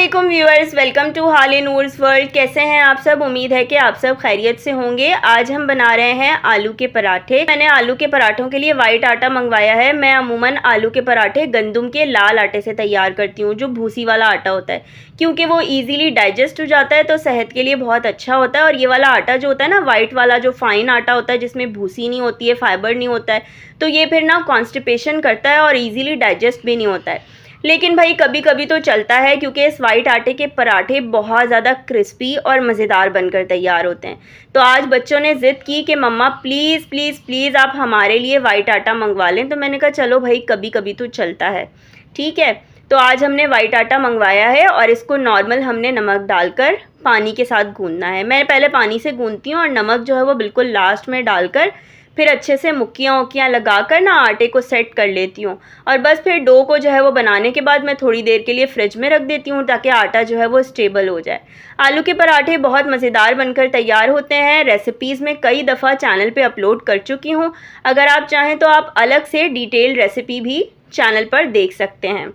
अस्सलामुअलैकुम viewers, welcome to हाले Noor's world. कैसे हैं आप सब? उम्मीद है कि आप सब खैरियत से होंगे। आज हम बना रहे हैं आलू के पराठे। मैंने आलू के पराठों के लिए वाइट आटा मंगवाया है। मैं अमूमन आलू के पराठे गंदम के लाल आटे से तैयार करती हूँ, जो भूसी वाला आटा होता है, क्योंकि वो ईजिली डाइजेस्ट हो जाता है, तो सेहत के लिए बहुत अच्छा होता है। और ये वाला आटा जो होता है ना, वाइट वाला जो फाइन आटा होता है, जिसमें भूसी नहीं होती है, फाइबर नहीं होता है, तो ये फिर ना कॉन्स्टिपेशन करता है और ईजिली डाइजेस्ट भी नहीं होता है। लेकिन भाई कभी कभी तो चलता है, क्योंकि इस वाइट आटे के पराठे बहुत ज़्यादा क्रिस्पी और मज़ेदार बनकर तैयार होते हैं। तो आज बच्चों ने ज़िद की कि मम्मा प्लीज़ प्लीज़ प्लीज़ आप हमारे लिए वाइट आटा मंगवा लें। तो मैंने कहा चलो भाई, कभी कभी तो चलता है, ठीक है। तो आज हमने वाइट आटा मंगवाया है और इसको नॉर्मल हमने नमक डालकर पानी के साथ गूंदना है। मैं पहले पानी से गूंदती हूँ और नमक जो है वो बिल्कुल लास्ट में डालकर फिर अच्छे से मुक्कियाँ लगाकर ना आटे को सेट कर लेती हूँ। और बस फिर डो को जो है वो बनाने के बाद मैं थोड़ी देर के लिए फ्रिज में रख देती हूँ, ताकि आटा जो है वो स्टेबल हो जाए। आलू के पराठे बहुत मज़ेदार बनकर तैयार होते हैं। रेसिपीज़ में कई दफ़ा चैनल पे अपलोड कर चुकी हूँ। अगर आप चाहें तो आप अलग से डिटेल रेसिपी भी चैनल पर देख सकते हैं।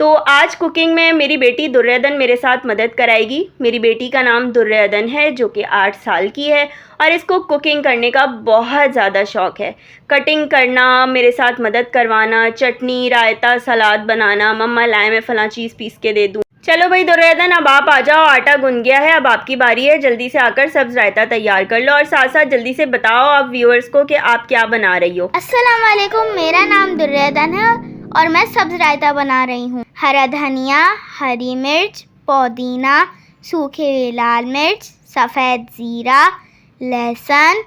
तो आज कुकिंग में मेरी बेटी दुर्योधन मेरे साथ मदद कराएगी। मेरी बेटी का नाम दुर्योधन है, जो कि 8 साल की है और इसको कुकिंग करने का बहुत ज़्यादा शौक़ है। कटिंग करना, मेरे साथ मदद करवाना, चटनी, रायता, सलाद बनाना, मम्मा लाए मैं फ़लाँ चीज़ पीस के दे दूँ। चलो भाई दुर्योधन, अब आप आ जाओ, आटा गुन गया है, अब आपकी बारी है। जल्दी से आकर सब्ज़ रायता तैयार कर लो और साथ साथ जल्दी से बताओ आप व्यूअर्स को कि आप क्या बना रही हो। अस्सलाम वालेकुम, मेरा नाम दुर्योधन है और मैं सब्ज़ रायता बना रही हूँ। हरा धनिया, हरी मिर्च, पुदीना, सूखे लाल मिर्च, सफ़ेद ज़ीरा, लहसुन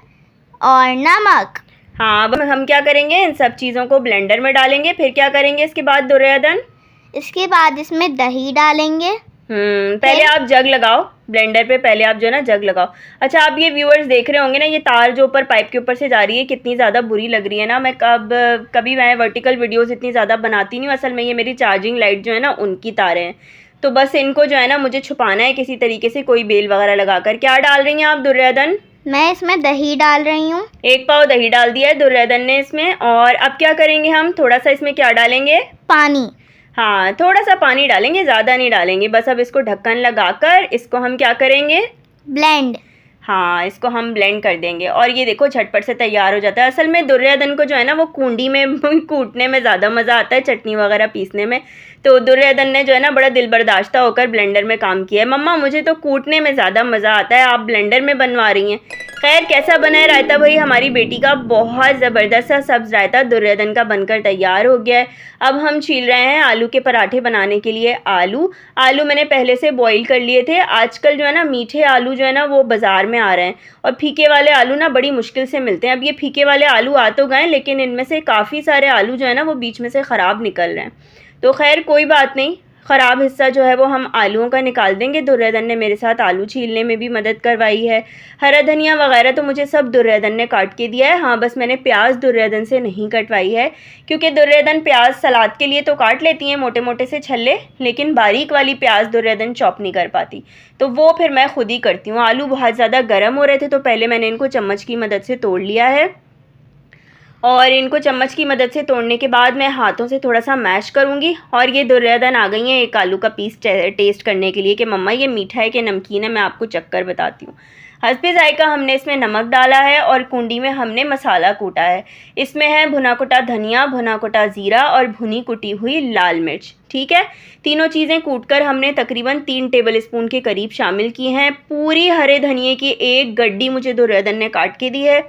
और नमक। हाँ, अब हम क्या करेंगे, इन सब चीज़ों को ब्लेंडर में डालेंगे। फिर क्या करेंगे इसके बाद दुर्योधन? इसके बाद इसमें दही डालेंगे। पहले आप जग लगाओ ब्लेंडर पे, पहले आप जो है ना जग लगाओ। अच्छा, आप ये व्यूअर्स देख रहे होंगे ना, ये तार जो ऊपर पाइप के ऊपर से जा रही है, कितनी ज़्यादा बुरी लग रही है ना। मैं कभी मैं वर्टिकल वीडियोस इतनी ज़्यादा बनाती नहीं हूँ। असल में ये मेरी चार्जिंग लाइट जो है ना, उनकी तारें हैं। तो बस इनको जो है ना मुझे छुपाना है किसी तरीके से, कोई बेल वगैरह लगाकर। क्या डाल रही हैं आप दुर्योधन? मैं इसमें दही डाल रही हूँ। 1 पाव दही डाल दिया है दुर्योधन ने इसमें। और अब क्या करेंगे हम, थोड़ा सा इसमें क्या डालेंगे? पानी। हाँ, थोड़ा सा पानी डालेंगे, ज़्यादा नहीं डालेंगे। बस अब इसको ढक्कन लगाकर इसको हम क्या करेंगे? ब्लेंड। हाँ, इसको हम ब्लेंड कर देंगे और ये देखो झटपट से तैयार हो जाता है। असल में दुर्योधन को जो है ना वो कूंडी में कूटने में ज़्यादा मज़ा आता है, चटनी वगैरह पीसने में। तो दुर्योधन ने जो है ना बड़ा दिल बर्दाश्ता होकर ब्लेंडर में काम किया है। मम्मा मुझे तो कूटने में ज़्यादा मज़ा आता है, आप ब्लेंडर में बनवा रही हैं। खैर, कैसा बना है रायता भाई हमारी बेटी का? बहुत ज़बरदस्त सा सब्ज़ रायता दुर्योधन का बनकर तैयार हो गया है। अब हम छील रहे हैं आलू के पराठे बनाने के लिए आलू मैंने पहले से बॉईल कर लिए थे। आजकल जो है ना मीठे आलू जो है ना वो बाज़ार में आ रहे हैं और फीके वाले आलू ना बड़ी मुश्किल से मिलते हैं। अब ये फीके वाले आलू आ तो गए, लेकिन इनमें से काफ़ी सारे आलू जो है ना वो बीच में से ख़राब निकल रहे हैं। तो खैर कोई बात नहीं, ख़राब हिस्सा जो है वो हम आलूओं का निकाल देंगे। दुर्योधन ने मेरे साथ आलू छीलने में भी मदद करवाई है। हरा धनिया वगैरह तो मुझे सब दुर्योधन ने काट के दिया है। हाँ, बस मैंने प्याज दुर्योधन से नहीं कटवाई है, क्योंकि दुर्योधन प्याज सलाद के लिए तो काट लेती हैं मोटे मोटे से छल्ले, लेकिन बारीक वाली प्याज दुर्योधन चॉप नहीं कर पाती, तो वो फिर मैं खुद ही करती हूँ। आलू बहुत ज़्यादा गर्म हो रहे थे, तो पहले मैंने इनको चम्मच की मदद से तोड़ लिया है और इनको चम्मच की मदद से तोड़ने के बाद मैं हाथों से थोड़ा सा मैश करूँगी। और ये दुर्योधन आ गई हैं एक आलू का पीस टेस्ट करने के लिए कि मम्मा ये मीठा है कि नमकीन है। मैं आपको चक्कर बताती हूँ। हस्बे जायका हमने इसमें नमक डाला है और कुंडी में हमने मसाला कूटा है। इसमें है भुना कुटा धनिया, भुना कुटा ज़ीरा और भुनी कुटी हुई लाल मिर्च, ठीक है। तीनों चीज़ें कूटकर हमने तकरीबन 3 टेबल स्पून के करीब शामिल की हैं। पूरी हरे धनिए की 1 गड्डी मुझे दुर्योधन ने काट के दी है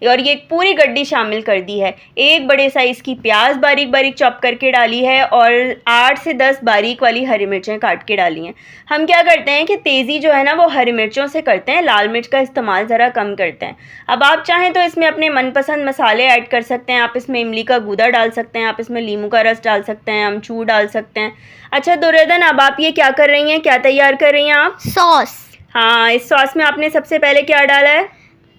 और ये पूरी गड्डी शामिल कर दी है। 1 बड़े साइज़ की प्याज बारीक बारीक चॉप करके डाली है और 8 से 10 बारीक वाली हरी मिर्चें काट के डाली हैं। हम क्या करते हैं कि तेज़ी जो है ना वो हरी मिर्चों से करते हैं, लाल मिर्च का इस्तेमाल ज़रा कम करते हैं। अब आप चाहें तो इसमें अपने मनपसंद मसाले ऐड कर सकते हैं। आप इसमें इमली का गूदा डाल सकते हैं, आप इसमें नींबू का रस डाल सकते हैं, अमचूर डाल सकते हैं। अच्छा दुर्योधन, अब आप ये क्या कर रही हैं, क्या तैयार कर रही हैं आप? सॉस। हाँ, इस सॉस में आपने सबसे पहले क्या डाला है?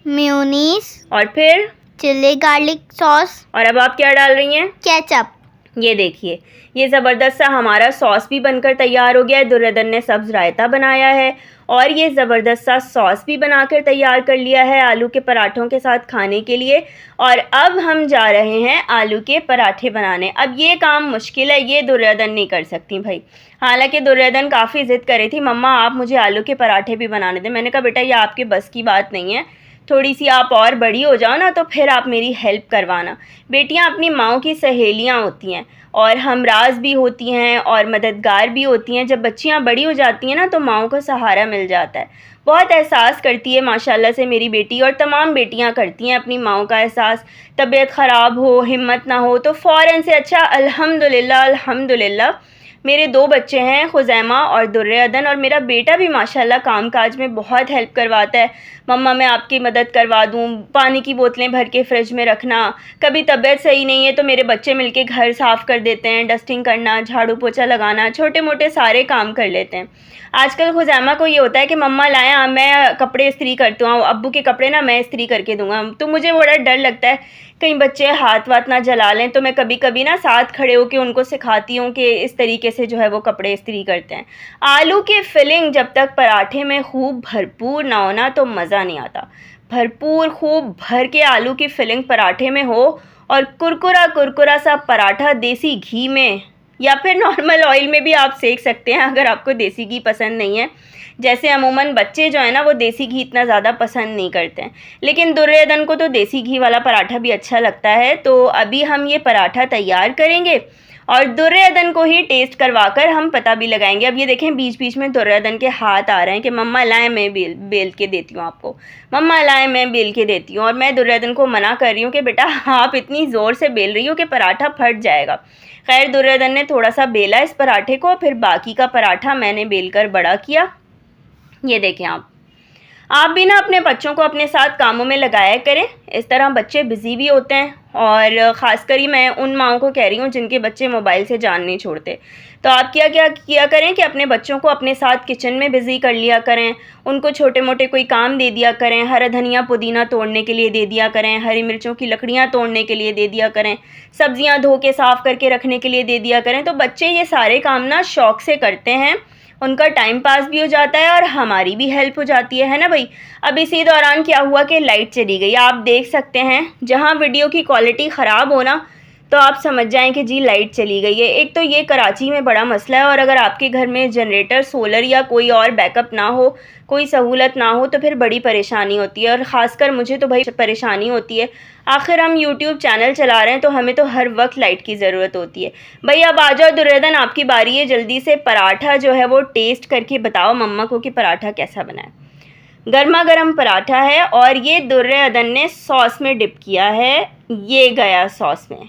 मेयोनीज। और फिर चिली गार्लिक सॉस। और अब आप क्या डाल रही हैं? केचप। ये देखिए, ये ज़बरदस्त सा हमारा सॉस भी बनकर तैयार हो गया है। दुर्योधन ने सब्ज़ रायता बनाया है और ये ज़बरदस्त सा सॉस भी बनाकर तैयार कर लिया है आलू के पराठों के साथ खाने के लिए। और अब हम जा रहे हैं आलू के पराठे बनाने। अब ये काम मुश्किल है, ये दुर्योधन नहीं कर सकती भाई। हालांकि दुर्योधन काफ़ी ज़िद कर रही थी, मम्मा आप मुझे आलू के पराठे भी बनाने दें। मैंने कहा बेटा ये आपके बस की बात नहीं है, थोड़ी सी आप और बड़ी हो जाओ ना तो फिर आप मेरी हेल्प करवाना। बेटियां अपनी माओ की सहेलियां होती हैं और हमराज भी होती हैं और मददगार भी होती हैं। जब बच्चियां बड़ी हो जाती हैं ना तो माओ को सहारा मिल जाता है। बहुत एहसास करती है माशाल्लाह से मेरी बेटी, और तमाम बेटियां करती हैं अपनी माओ का एहसास। तबीयत ख़राब हो, हिम्मत ना हो तो फ़ौरन से अच्छा अल्हम्दुलिल्लाह अल्हम्दुलिल्लाह मेरे 2 बच्चे हैं, खुज़ैमा और दुर्योधन, और मेरा बेटा भी माशाल्लाह कामकाज में बहुत हेल्प करवाता है। मम्मा मैं आपकी मदद करवा दूँ, पानी की बोतलें भर के फ्रिज में रखना, कभी तबीयत सही नहीं है तो मेरे बच्चे मिलके घर साफ़ कर देते हैं, डस्टिंग करना, झाड़ू पोछा लगाना, छोटे मोटे सारे काम कर लेते हैं। आजकल खुज़ैमा को ये होता है कि मम्मा लाएँ मैं कपड़े इस्त्री करती हूँ, अब्बू के कपड़े ना मैं इस्त्री करके दूँगा। तो मुझे बड़ा डर लगता है कहीं बच्चे हाथ वाथ ना जला लें, तो मैं कभी कभी ना साथ खड़े होकर उनको सिखाती हूँ कि इस तरीके से जो है वो कपड़े इस्त्री करते हैं। आलू की फिलिंग जब तक पराठे में खूब भरपूर ना हो ना तो मज़ा नहीं आता। भरपूर खूब भर के आलू की फिलिंग पराठे में हो और कुरकुरा कुरकुरा सा पराठा देसी घी में या फिर नॉर्मल ऑयल में भी आप सेक सकते हैं अगर आपको देसी घी पसंद नहीं है। जैसे अमूमन बच्चे जो है ना वो देसी घी इतना ज़्यादा पसंद नहीं करते हैं, लेकिन दुर्योधन को तो देसी घी वाला पराठा भी अच्छा लगता है। तो अभी हम ये पराठा तैयार करेंगे और दुर्योधन को ही टेस्ट करवाकर हम पता भी लगाएंगे। अब ये देखें बीच बीच में दुर्योधन के हाथ आ रहे हैं कि मम्मा लाएं मैं बेल के देती हूँ आपको, मम्मा लाएं मैं बेल के देती हूँ। और मैं दुर्योधन को मना कर रही हूँ कि बेटा आप इतनी ज़ोर से बेल रही हो कि पराठा फट जाएगा। खैर दुर्योधन ने थोड़ा सा बेला इस पराठे को, फिर बाकी का पराठा मैंने बेलकर बड़ा किया। ये देखें आप भी ना अपने बच्चों को अपने साथ कामों में लगाया करें, इस तरह बच्चे बिज़ी भी होते हैं। और ख़ासकर ही मैं उन माओं को कह रही हूँ जिनके बच्चे मोबाइल से जान नहीं छोड़ते। तो आप क्या किया करें कि अपने बच्चों को अपने साथ किचन में बिज़ी कर लिया करें, उनको छोटे मोटे कोई काम दे दिया करें, हरा धनिया पुदीना तोड़ने के लिए दे दिया करें, हरी मिर्चों की लकड़ियाँ तोड़ने के लिए दे दिया करें, सब्ज़ियाँ धो के साफ़ करके रखने के लिए दे दिया करें। तो बच्चे ये सारे काम ना शौक़ से करते हैं, उनका टाइम पास भी हो जाता है और हमारी भी हेल्प हो जाती है ना भाई। अब इसी दौरान क्या हुआ कि लाइट चली गई, आप देख सकते हैं। जहां वीडियो की क्वालिटी ख़राब हो ना तो आप समझ जाएं कि जी लाइट चली गई है। एक तो ये कराची में बड़ा मसला है, और अगर आपके घर में जनरेटर, सोलर या कोई और बैकअप ना हो, कोई सहूलत ना हो तो फिर बड़ी परेशानी होती है। और ख़ासकर मुझे तो भाई परेशानी होती है, आखिर हम यूट्यूब चैनल चला रहे हैं तो हमें तो हर वक्त लाइट की ज़रूरत होती है। भाई अब आ जाओ दुर्योधन, आपकी बारी है, जल्दी से पराठा जो है वो टेस्ट करके बताओ मम्मा को कि पराठा कैसा बना है। गर्मा गर्म पराठा है और ये दुर्योधन ने सॉस में डिप किया है, ये गया सॉस में।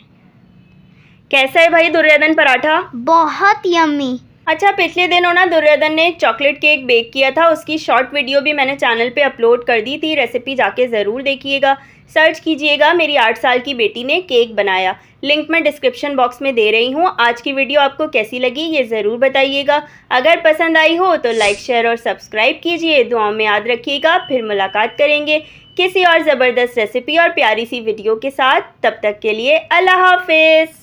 कैसा है भाई दुर्योधन पराठा? बहुत यम्मी। अच्छा, पिछले दिनों ना दुर्योधन ने चॉकलेट केक बेक किया था, उसकी शॉर्ट वीडियो भी मैंने चैनल पे अपलोड कर दी थी, रेसिपी जाके ज़रूर देखिएगा, सर्च कीजिएगा मेरी 8 साल की बेटी ने केक बनाया। लिंक मैं डिस्क्रिप्शन बॉक्स में दे रही हूँ। आज की वीडियो आपको कैसी लगी ये ज़रूर बताइएगा। अगर पसंद आई हो तो लाइक शेयर और सब्सक्राइब कीजिए। दुआओं में याद रखिएगा। फिर मुलाकात करेंगे किसी और ज़बरदस्त रेसिपी और प्यारी सी वीडियो के साथ। तब तक के लिए अल्लाह हाफिज़।